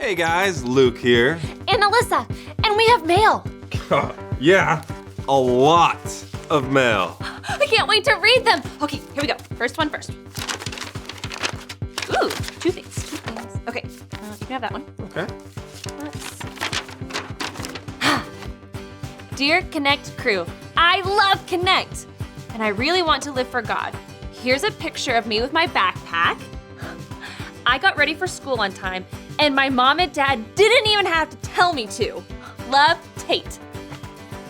Hey guys, Luke here. And Alysa, and we have mail. Yeah, a lot of mail. I can't wait to read them. Okay, here we go. First one first. Ooh, two things. Okay, you can have that one. Okay. Dear Konnect crew, I love Konnect, and I really want to live for God. Here's a picture of me with my backpack. I got ready for school on time, and my mom and dad didn't even have to tell me to. Love, Tate.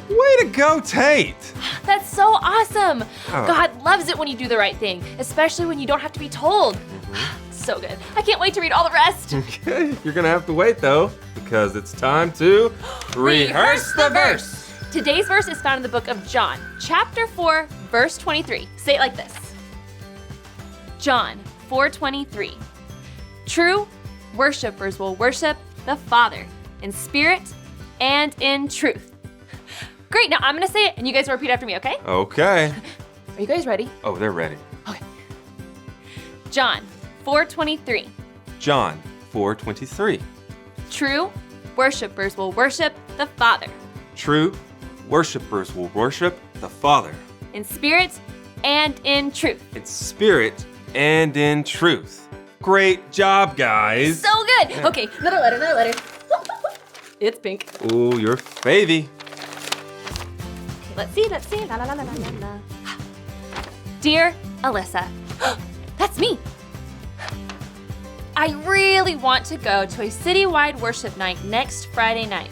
Way to go, Tate. That's so awesome. Oh. God loves it when you do the right thing, especially when you don't have to be told. So good. I can't wait to read all the rest. Okay, you're gonna have to wait though, because it's time to rehearse the verse. Today's verse is found in the book of John, chapter 4, verse 23. Say it like this. John 4:23. True worshipers will worship the Father in spirit and in truth. Great, now I'm gonna say it and you guys repeat after me, okay? Okay. Are you guys ready? Oh, they're ready. Okay. John 4:23. John 4:23. True worshipers will worship the Father True worshipers will worship the Father in spirit and in truth. in spirit and in truth. Great job, guys. So good. Yeah. Okay, another letter. It's pink. Ooh, your favy. Okay, let's see. La, la, la, la, la, la. Dear Alysa, that's me. I really want to go to a citywide worship night next Friday night,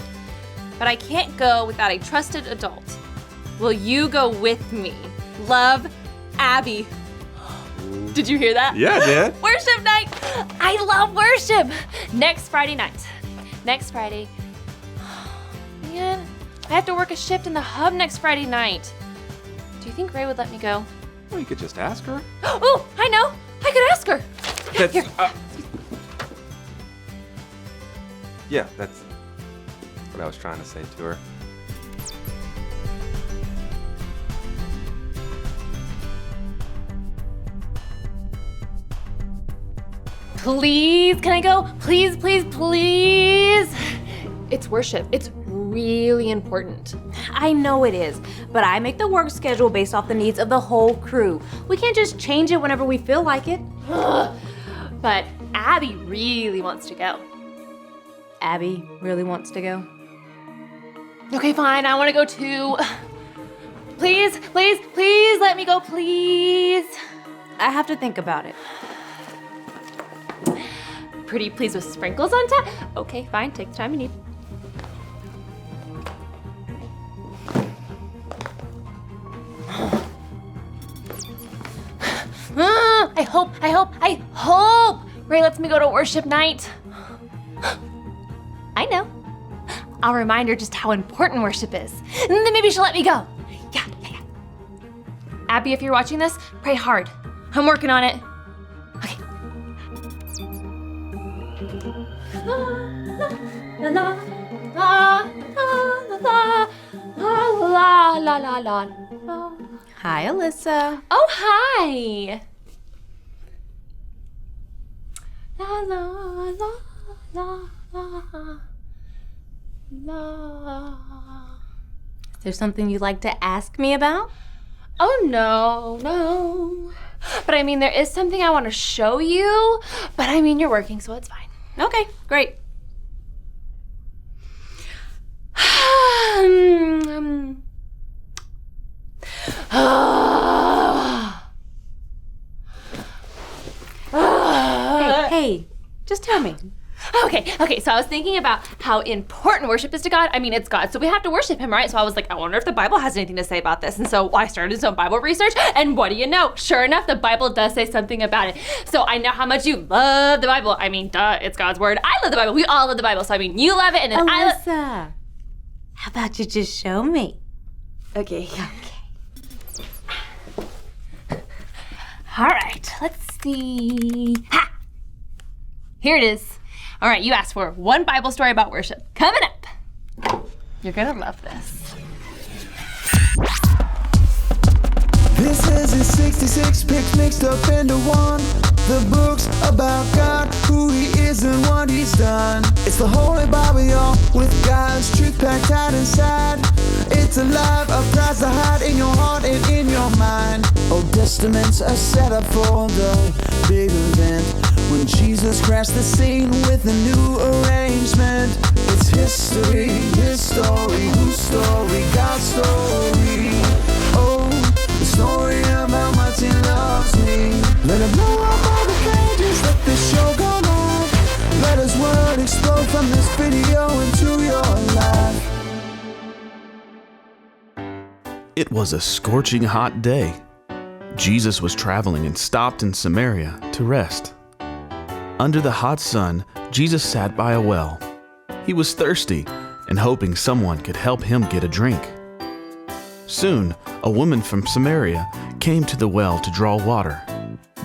but I can't go without a trusted adult. Will you go with me? Love, Abby. Did you hear that? Yeah, I did. Worship night! I love worship! Next Friday night. Next Friday. Man, I have to work a shift in the hub next Friday night. Do you think Ray would let me go? Well, you could just ask her. Oh, I know! I could ask her! That's, Here. Yeah, that's what I was trying to say to her. Please, can I go? Please, please, please. It's worship. It's really important. I know it is, but I make the work schedule based off the needs of the whole crew. We can't just change it whenever we feel like it. But Abby really wants to go. Abby really wants to go. Okay, fine, I want to go too. Please, please, please let me go, please. I have to think about it. Pretty please with sprinkles on top? Okay, fine, take the time you need. I hope Ray lets me go to worship night. I know. I'll remind her just how important worship is. And then maybe she'll let me go. Yeah. Abby, if you're watching this, pray hard. I'm working on it. Okay. La la la la la la. Hi, Alysa. Oh, hi. La la la la la la. Is there something you'd like to ask me about? Oh, no. But I mean, there is something I want to show you. But I mean, you're working, so it's fine. Okay, great. Hey, just tell me. Okay, so I was thinking about how important worship is to God. I mean, it's God, so we have to worship him, right? So I was like, I wonder if the Bible has anything to say about this. And so I started some Bible research, and what do you know? Sure enough, the Bible does say something about it. So I know how much you love the Bible. I mean, duh, it's God's word. I love the Bible. We all love the Bible. So I mean, you love it, and then I love... Alysa, how about you just show me? Okay. All right, let's see. Ha! Here it is. All right, you asked for one Bible story about worship. Coming up. You're gonna love this. This is his 66 picks mixed up into one. The book's about God, who he is and what he's done. It's the Holy Bible, y'all, with God's truth packed tight inside. It's alive, a prize to hide in your heart and in your mind. Old Testaments are set up for the big event, when Jesus crashed the scene with a new arrangement. It's history, his story, whose story, God's story. Oh, the story of how much he loves me. Let it blow up all the pages, let this show go live. Let his word explode from this video into your life. It was a scorching hot day. Jesus was traveling and stopped in Samaria to rest. Under the hot sun, Jesus sat by a well. He was thirsty and hoping someone could help him get a drink. Soon, a woman from Samaria came to the well to draw water.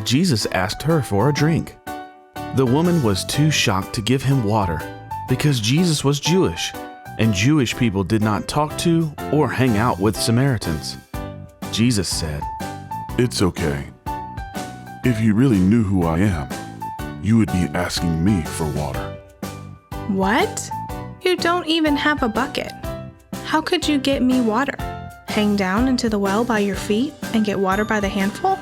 Jesus asked her for a drink. The woman was too shocked to give him water because Jesus was Jewish, and Jewish people did not talk to or hang out with Samaritans. Jesus said, "It's okay. If you really knew who I am, you would be asking me for water." What? You don't even have a bucket. How could you get me water? Hang down into the well by your feet and get water by the handful?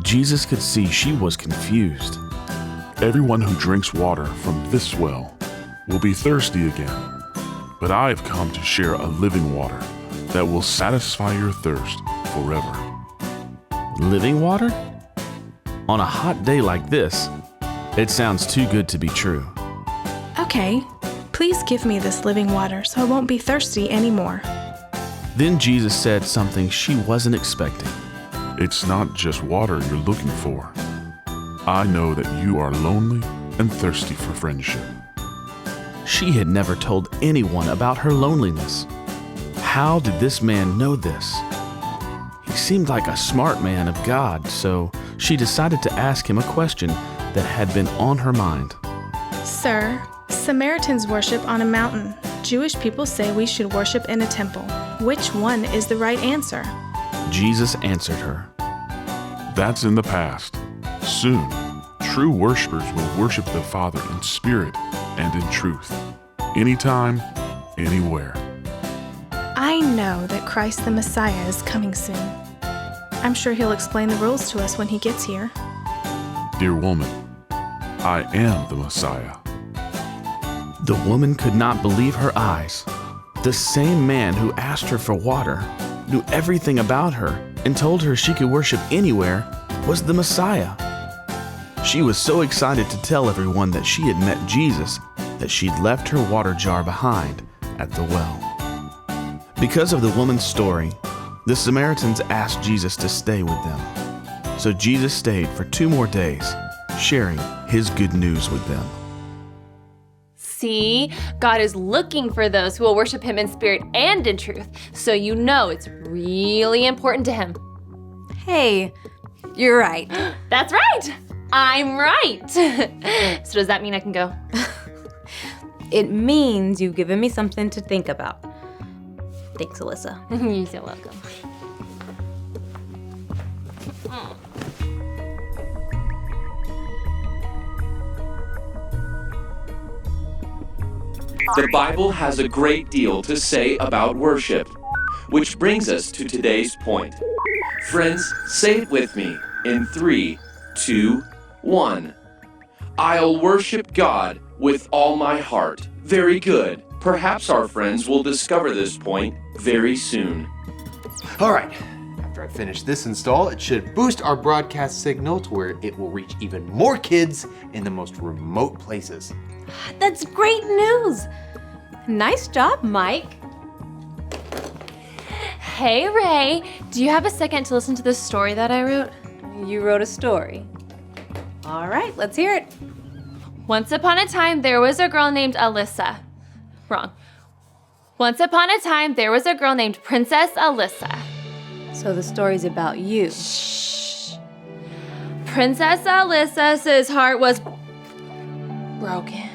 Jesus could see she was confused. Everyone who drinks water from this well will be thirsty again. But I have come to share a living water that will satisfy your thirst forever. Living water? On a hot day like this, it sounds too good to be true. Okay, please give me this living water so I won't be thirsty anymore. Then Jesus said something she wasn't expecting. It's not just water you're looking for. I know that you are lonely and thirsty for friendship. She had never told anyone about her loneliness. How did this man know this? He seemed like a smart man of God, so she decided to ask him a question that had been on her mind. Sir, Samaritans worship on a mountain. Jewish people say we should worship in a temple. Which one is the right answer? Jesus answered her, That's in the past. Soon, true worshipers will worship the Father in spirit and in truth. Anytime, anywhere. I know that Christ the Messiah is coming soon. I'm sure he'll explain the rules to us when he gets here. Dear woman, I am the Messiah. The woman could not believe her eyes. The same man who asked her for water, knew everything about her, and told her she could worship anywhere, was the Messiah. She was so excited to tell everyone that she had met Jesus that she'd left her water jar behind at the well. Because of the woman's story, the Samaritans asked Jesus to stay with them. So Jesus stayed for 2 more days, sharing his good news with them. See, God is looking for those who will worship him in spirit and in truth, so you know it's really important to him. Hey, you're right. That's right! I'm right! So does that mean I can go? It means you've given me something to think about. Thanks, Alyssa. You're so welcome. The Bible has a great deal to say about worship, which brings us to today's point. Friends, say it with me in 3, 2, 1. I'll worship God with all my heart. Very good. Perhaps our friends will discover this point very soon. All right, after I finish this install, it should boost our broadcast signal to where it will reach even more kids in the most remote places. That's great news. Nice job, Mike. Hey, Ray, do you have a second to listen to this story that I wrote? You wrote a story. All right, let's hear it. Once upon a time, there was a girl named Alysa. Wrong. Once upon a time, there was a girl named Princess Alysa. So the story's about you. Shh. Princess Alyssa's heart was broken.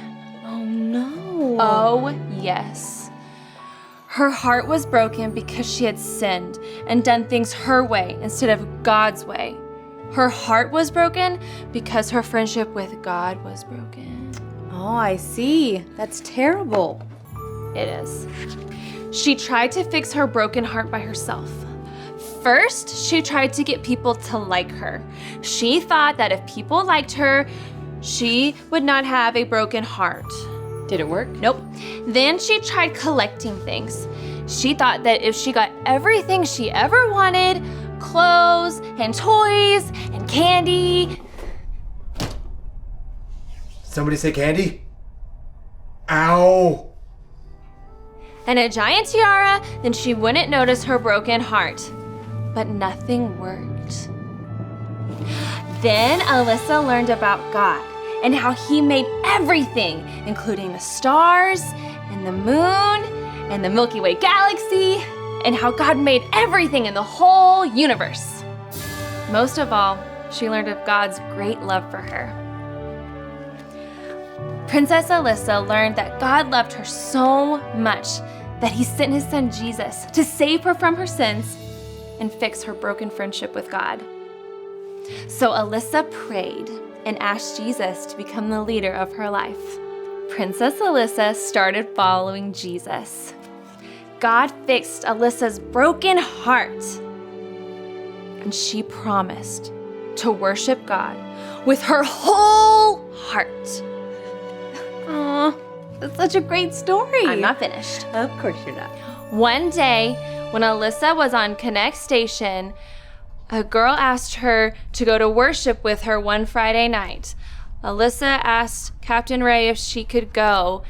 Oh no. Oh, yes. Her heart was broken because she had sinned and done things her way instead of God's way. Her heart was broken because her friendship with God was broken. Oh, I see. That's terrible. It is. She tried to fix her broken heart by herself. First, she tried to get people to like her. She thought that if people liked her, she would not have a broken heart. Did it work? Nope. Then she tried collecting things. She thought that if she got everything she ever wanted, clothes and toys and candy. Somebody say candy? Ow! And a giant tiara, then she wouldn't notice her broken heart. But nothing worked. Then Alysa learned about God and how he made everything, including the stars and the moon and the Milky Way galaxy, and how God made everything in the whole universe. Most of all, she learned of God's great love for her. Princess Alysa learned that God loved her so much that he sent his son Jesus to save her from her sins and fix her broken friendship with God. So Alysa prayed and asked Jesus to become the leader of her life. Princess Alysa started following Jesus. God fixed Alysa's broken heart, and she promised to worship God with her whole heart. Aw, that's such a great story. I'm not finished. Of course you're not. One day, when Alysa was on Konnect station, a girl asked her to go to worship with her one Friday night. Alysa asked Captain Ray if she could go,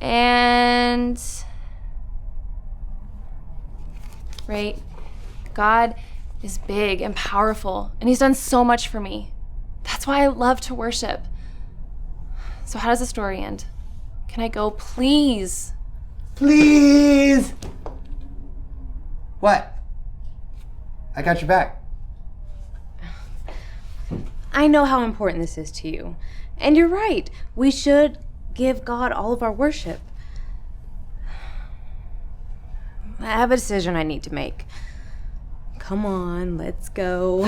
and Ray, God is big and powerful, and he's done so much for me. That's why I love to worship. So how does the story end? Can I go, please? Please! What? I got your back. I know how important this is to you. And you're right. We should give God all of our worship. I have a decision I need to make. Come on, let's go.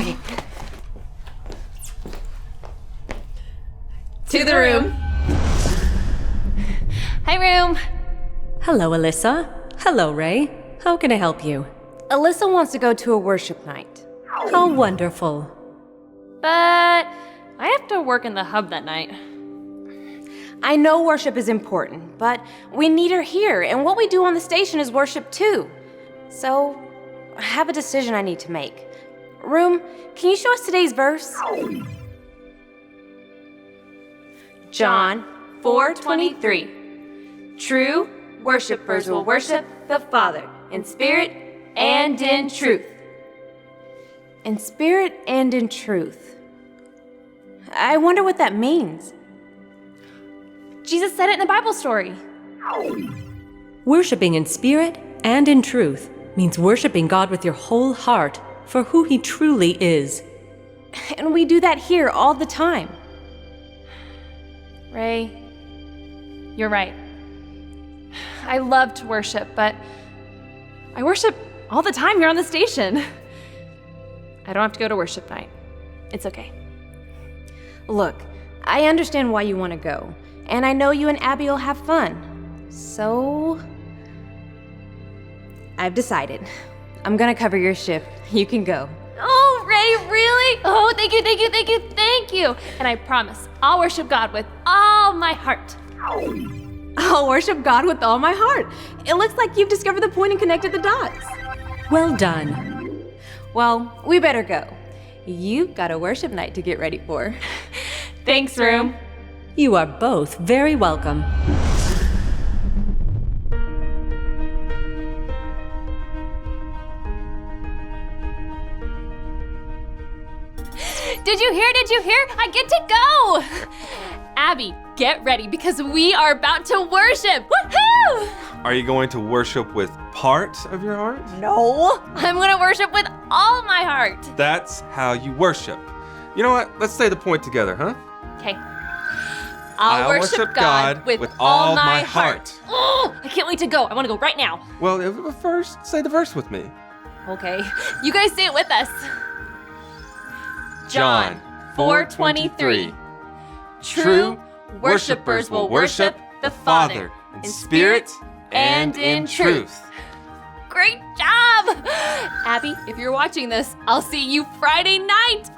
To the room. Hi, room. Hello, Alysa. Hello, Ray. How can I help you? Alysa wants to go to a worship night. How wonderful. But I have to work in the hub that night. I know worship is important, but we need her here, and what we do on the station is worship too. So, I have a decision I need to make. Room, can you show us today's verse? John 4:23. True worshipers will worship the Father in spirit and in truth. In spirit and in truth. I wonder what that means. Jesus said it in the Bible story. Worshipping in spirit and in truth means worshiping God with your whole heart for who He truly is. And we do that here all the time. Ray, you're right. I love to worship, but I worship all the time here on the station. I don't have to go to worship night. It's okay. Look, I understand why you want to go, and I know you and Abby will have fun. So, I've decided. I'm gonna cover your shift. You can go. Oh, Ray, really? Oh, thank you, thank you, thank you, thank you. And I promise, I'll worship God with all my heart. I'll worship God with all my heart. It looks like you've discovered the point and connected the dots. Well done. Well, we better go. You've got a worship night to get ready for. Thanks, room. You are both very welcome. Did you hear? Did you hear? I get to go. Abby, get ready because we are about to worship. Woohoo! Are you going to worship with part of your heart? No, I'm going to worship with all my heart. That's how you worship. You know what? Let's say the point together, huh? Okay. I'll worship God with all my heart. Oh, I can't wait to go. I want to go right now. Well, first, say the verse with me. Okay, you guys say it with us. John 4:23. True worshipers will worship the Father in spirit and in truth. Great job! Abby, if you're watching this, I'll see you Friday night.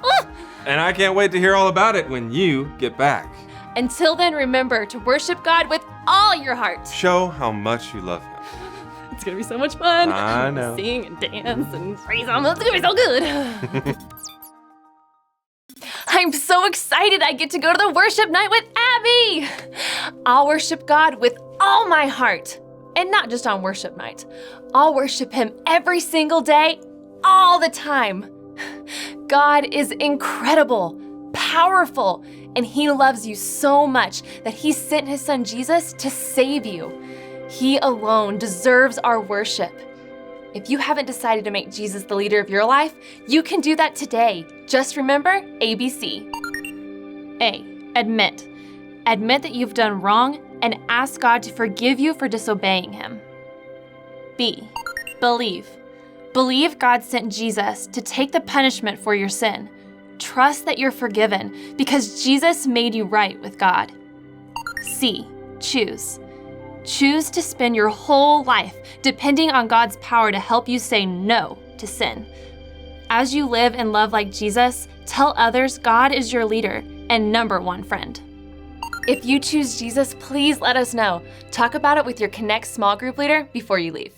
And I can't wait to hear all about it when you get back. Until then, remember to worship God with all your heart. Show how much you love him. It's gonna be so much fun. I know. Sing and dance and praise him. It's gonna be so good. I'm so excited I get to go to the worship night with Abby. I'll worship God with all my heart. And not just on worship night. I'll worship him every single day, all the time. God is incredible, powerful, and he loves you so much that he sent his son Jesus to save you. He alone deserves our worship. If you haven't decided to make Jesus the leader of your life, you can do that today. Just remember ABC. A, admit. Admit that you've done wrong and ask God to forgive you for disobeying him. B, believe. Believe God sent Jesus to take the punishment for your sin. Trust that you're forgiven because Jesus made you right with God. C, choose. Choose to spend your whole life depending on God's power to help you say no to sin. As you live and love like Jesus, tell others God is your leader and #1 friend. If you choose Jesus, please let us know. Talk about it with your Konnect small group leader before you leave.